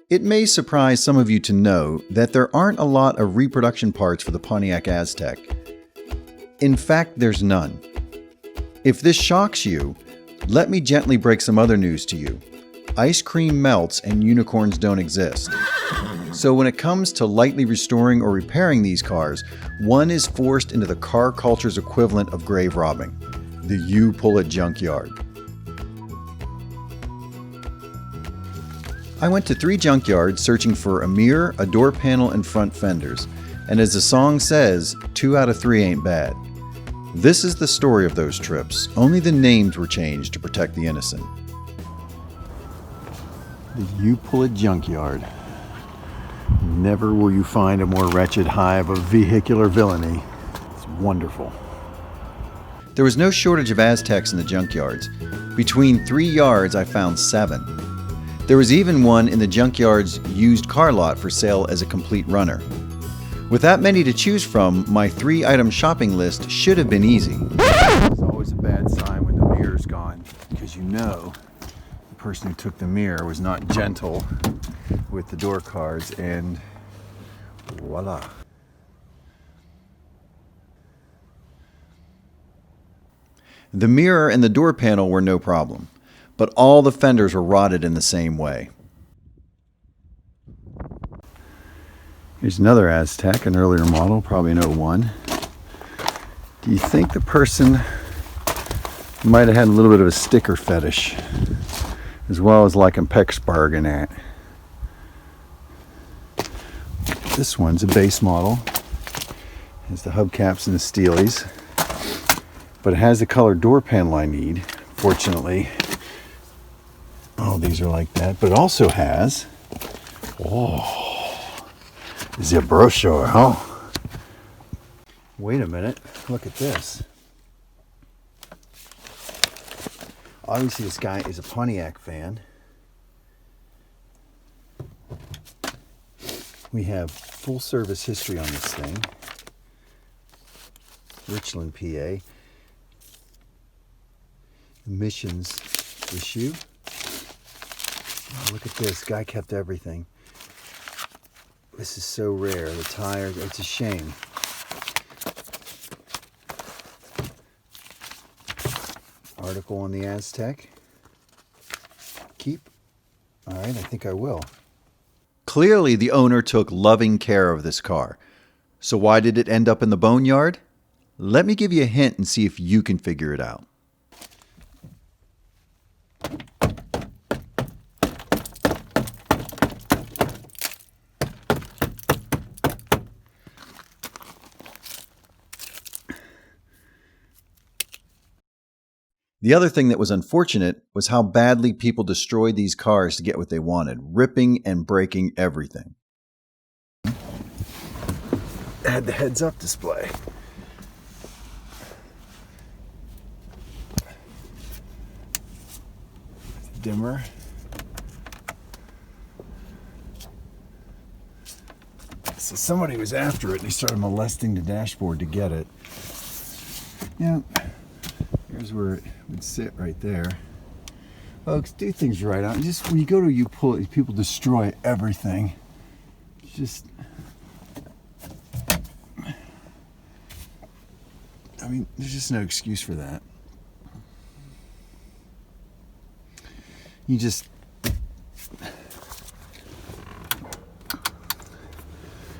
It may surprise some of you to know that there aren't a lot of reproduction parts for the Pontiac Aztek. In fact, there's none. If this shocks you, let me gently break some other news to you. Ice cream melts and unicorns don't exist. So when it comes to lightly restoring or repairing these cars, one is forced into the car culture's equivalent of grave robbing, the you-pull-it junkyard. I went to 3 junkyards searching for a mirror, a door panel, and front fenders. And as the song says, 2 out of 3 ain't bad. This is the story of those trips. Only the names were changed to protect the innocent. The you-pull-it junkyard. Never will you find a more wretched hive of vehicular villainy. It's wonderful. There was no shortage of Aztecs in the junkyards. Between 3 yards, I found 7. There was even one in the junkyard's used car lot for sale as a complete runner. With that many to choose from, my 3-item shopping list should have been easy. It's always a bad sign when the mirror's gone, because you know the person who took the mirror was not gentle with the door cards, and voila. The mirror and the door panel were no problem, but all the fenders were rotted in the same way. Here's another Aztek, an earlier model, probably an 01. Do you think the person might have had a little bit of a sticker fetish, as well as like a Pexbargen at? This one's a base model. It has the hubcaps and the steelies, but it has the colored door panel I need, fortunately. Oh, these are like that, but it also has, the brochure, huh? Wait a minute, look at this. Obviously this guy is a Pontiac fan. We have full service history on this thing. Richland, PA. Emissions issue. Oh, look at this, guy kept everything. This is so rare, the tires, it's a shame. Article on the Aztek. Keep? All right, I think I will. Clearly the owner took loving care of this car. So why did it end up in the boneyard? Let me give you a hint and see if you can figure it out. The other thing that was unfortunate was how badly people destroyed these cars to get what they wanted, ripping and breaking everything. It had the heads-up display. Dimmer. So somebody was after it and he started molesting the dashboard to get it. Yeah. Here's where it would sit right there. Folks, do things right. Just when you go to you-pull-it, people destroy everything. Just, I mean, there's just no excuse for that. You just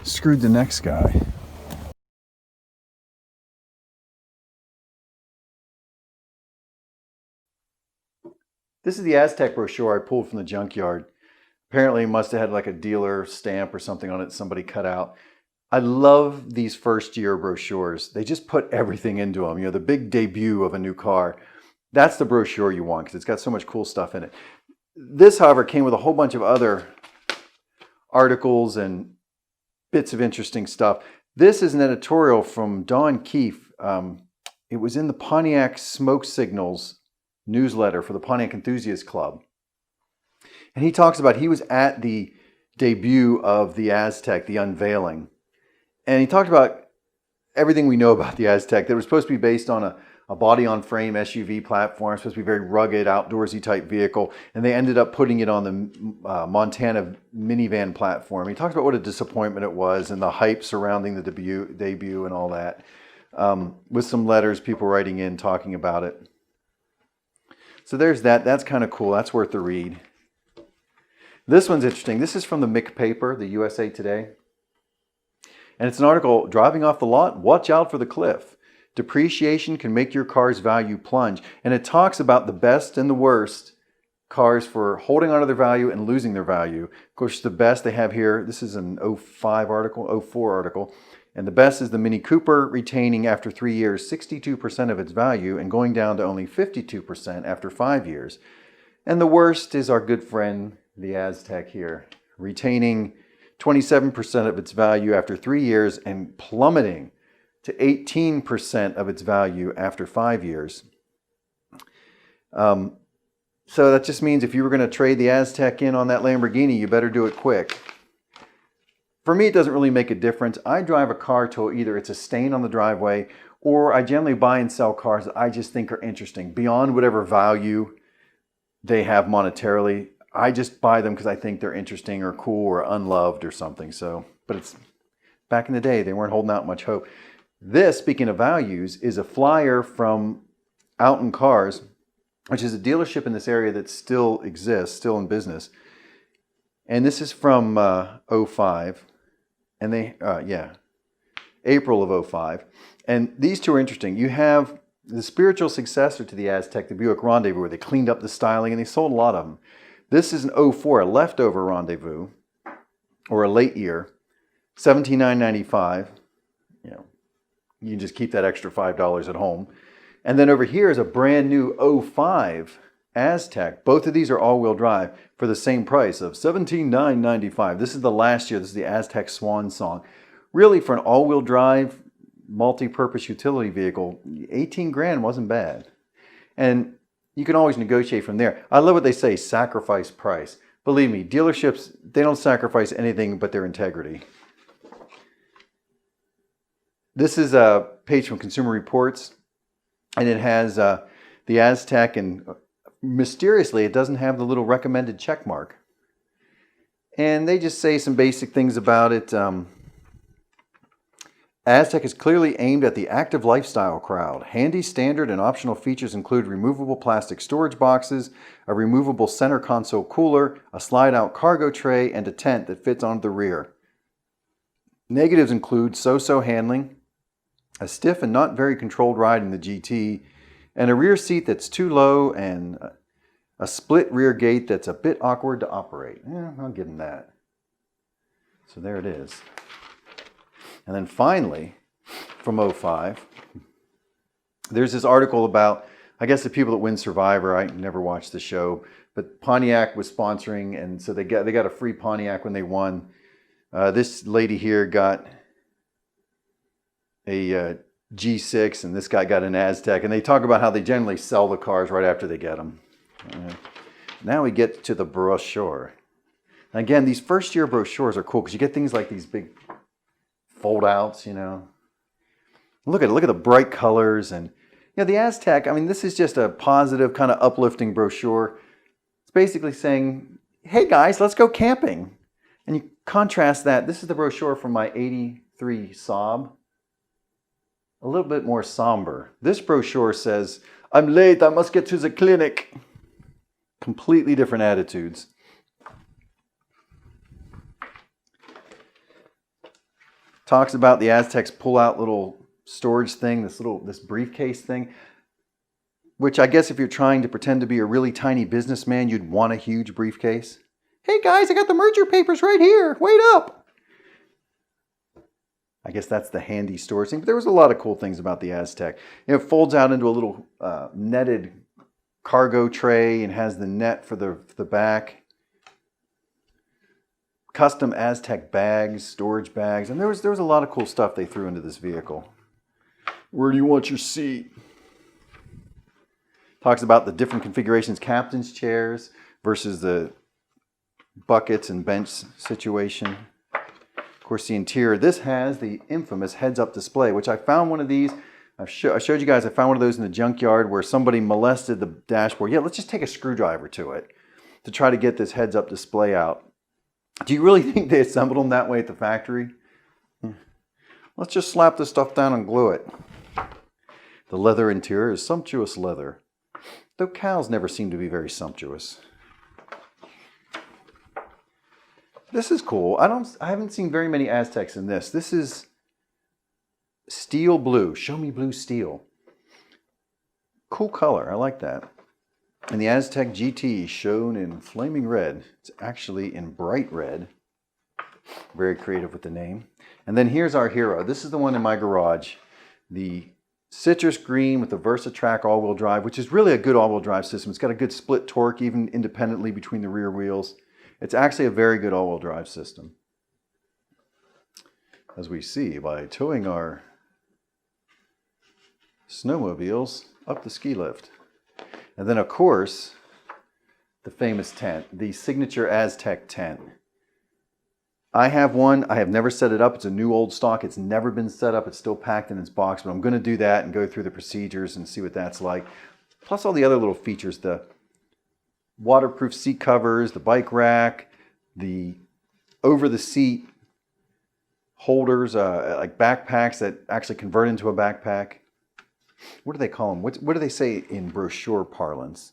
screwed the next guy. This is the Aztec brochure I pulled from the junkyard. Apparently it must have had like a dealer stamp or something on it somebody cut out. I love these first year brochures. They just put everything into them. You know, the big debut of a new car. That's the brochure you want because it's got so much cool stuff in it. This, however, came with a whole bunch of other articles and bits of interesting stuff. This is an editorial from Don Keefe. It was in the Pontiac Smoke Signals newsletter for the Pontiac Enthusiast Club. And he talks about he was at the debut of the Aztek, the unveiling. And he talked about everything we know about the Aztek, that it was supposed to be based on a body-on-frame SUV platform, supposed to be very rugged, outdoorsy type vehicle, and they ended up putting it on the Montana minivan platform. He talks about what a disappointment it was and the hype surrounding the debut and all that, with some letters, people writing in talking about it. So there's that. That's kind of cool. That's worth the read. This one's interesting. This is from the Mick paper, the USA Today. And it's an article, Driving Off the Lot, Watch Out for the Cliff. Depreciation can make your car's value plunge. And it talks about the best and the worst cars for holding onto their value and losing their value. Of course, the best they have here, this is an 05 article, 04 article. And the best is the Mini Cooper, retaining after 3 years 62% of its value and going down to only 52% after 5 years. And the worst is our good friend, the Aztek here, retaining 27% of its value after 3 years and plummeting to 18% of its value after 5 years. So that just means if you were going to trade the Aztek in on that Lamborghini, you better do it quick. For me, it doesn't really make a difference. I drive a car till either it's a stain on the driveway, or I generally buy and sell cars that I just think are interesting, beyond whatever value they have monetarily. I just buy them because I think they're interesting or cool or unloved or something. So, but it's back in the day, they weren't holding out much hope. This, speaking of values, is a flyer from Out in Cars, which is a dealership in this area that still exists, still in business. And this is from 05. And they, April of 05. And these two are interesting. You have the spiritual successor to the Aztek, the Buick Rendezvous, where they cleaned up the styling and they sold a lot of them. This is an 04, a leftover Rendezvous, or a late year, $17,995. You know, you can just keep that extra $5 at home. And then over here is a brand new 05 Aztek. Both of these are all-wheel drive for the same price of $17,995. This is the last year. This is the Aztek Swan Song. Really, for an all-wheel drive, multi-purpose utility vehicle, 18 grand wasn't bad. And you can always negotiate from there. I love what they say, sacrifice price. Believe me, dealerships, they don't sacrifice anything but their integrity. This is a page from Consumer Reports, and it has the Aztek, and mysteriously, it doesn't have the little recommended check mark. And they just say some basic things about it. Aztek is clearly aimed at the active lifestyle crowd. Handy, standard, and optional features include removable plastic storage boxes, a removable center console cooler, a slide-out cargo tray, and a tent that fits onto the rear. Negatives include so-so handling, a stiff and not very controlled ride in the GT, and a rear seat that's too low, and a split rear gate that's a bit awkward to operate. I'll give them that. So there it is. And then finally, from 05, there's this article about, I guess, the people that win Survivor. I never watched the show, but Pontiac was sponsoring, and so they got a free Pontiac when they won. This lady here got a G6, and this guy got an Aztek, and they talk about how they generally sell the cars right after they get them. Now we get to the brochure. And again, these first-year brochures are cool because you get things like these big fold-outs, you know. Look at it. Look at the bright colors. And, you know, the Aztek, I mean, this is just a positive, kind of uplifting brochure. It's basically saying, hey, guys, let's go camping. And you contrast that. This is the brochure from my 83 Saab. A little bit more somber. This brochure says, I'm late. I must get to the clinic. Completely different attitudes. Talks about the Aztek's pull-out little storage thing, this briefcase thing, which I guess if you're trying to pretend to be a really tiny businessman, you'd want a huge briefcase. Hey guys, I got the merger papers right here. Wait up. I guess that's the handy storage thing. But there was a lot of cool things about the Aztek. It folds out into a little netted cargo tray and has the net for the back. Custom Aztek bags, storage bags, and there was a lot of cool stuff they threw into this vehicle. Where do you want your seat? Talks about the different configurations, captain's chairs versus the buckets and bench situation. Of course, the interior. This has the infamous heads-up display, which I found one of these I showed you guys I found one of those in the junkyard where somebody molested the dashboard. Yeah, let's just take a screwdriver to it to try to get this heads-up display out. Do you really think they assembled them that way at the factory? Let's just slap this stuff down and glue it. The leather interior is sumptuous leather, though cows never seem to be very sumptuous. This is cool. I haven't seen very many Aztecs in this. This is steel blue. Show me blue steel. Cool color. I like that. And the Aztec GT shown in flaming red. It's actually in bright red. Very creative with the name. And then here's our hero. This is the one in my garage. The citrus green with the VersaTrack all-wheel drive, which is really a good all-wheel drive system. It's got a good split torque even independently between the rear wheels. It's actually a very good all-wheel drive system. As we see by towing our snowmobiles up the ski lift. And then of course, the famous tent, the signature Aztec tent. I have one. I have never set it up. It's a new old stock. It's never been set up. It's still packed in its box, but I'm going to do that and go through the procedures and see what that's like. Plus all the other little features, the waterproof seat covers, the bike rack, the over the seat holders, like backpacks that actually convert into a backpack. What do they call them? What do they say in brochure parlance?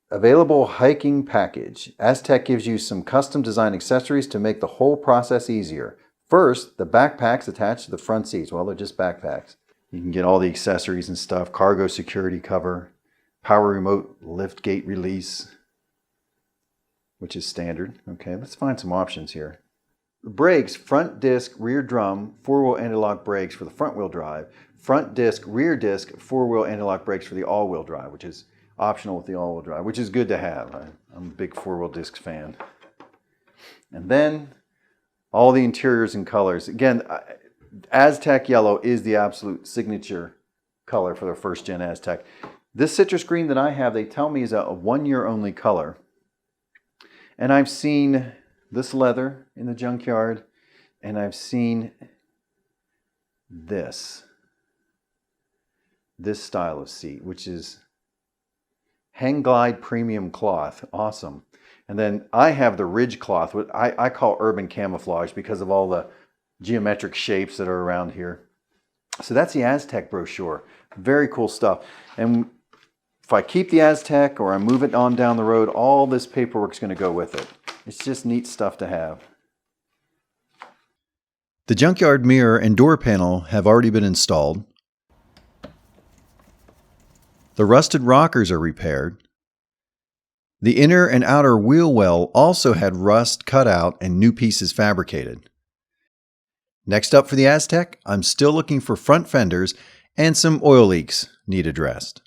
Available hiking package. Aztec gives you some custom design accessories to make the whole process easier. First, the backpacks attached to the front seats. Well, they're just backpacks. You can get all the accessories and stuff. Cargo security cover, power remote lift gate release, which is standard. Okay, let's find some options here. Brakes, front disc, rear drum, four-wheel anti-lock brakes for the front-wheel drive. Front disc, rear disc, four-wheel anti-lock brakes for the all-wheel drive, which is optional with the all-wheel drive, which is good to have. I'm a big four-wheel disc fan. And then all the interiors and colors. Again, Aztec yellow is the absolute signature color for the first-gen Aztec. This citrus green that I have, they tell me is a one-year only color. And I've seen this leather in the junkyard, and I've seen this style of seat, which is Hang Glide Premium Cloth. Awesome. And then I have the ridge cloth, what I call urban camouflage because of all the geometric shapes that are around here. So that's the Aztec brochure. Very cool stuff. And if I keep the Aztec or I move it on down the road, all this paperwork is going to go with it. It's just neat stuff to have. The junkyard mirror and door panel have already been installed. The rusted rockers are repaired. The inner and outer wheel well also had rust cut out and new pieces fabricated. Next up for the Aztec, I'm still looking for front fenders and some oil leaks need addressed.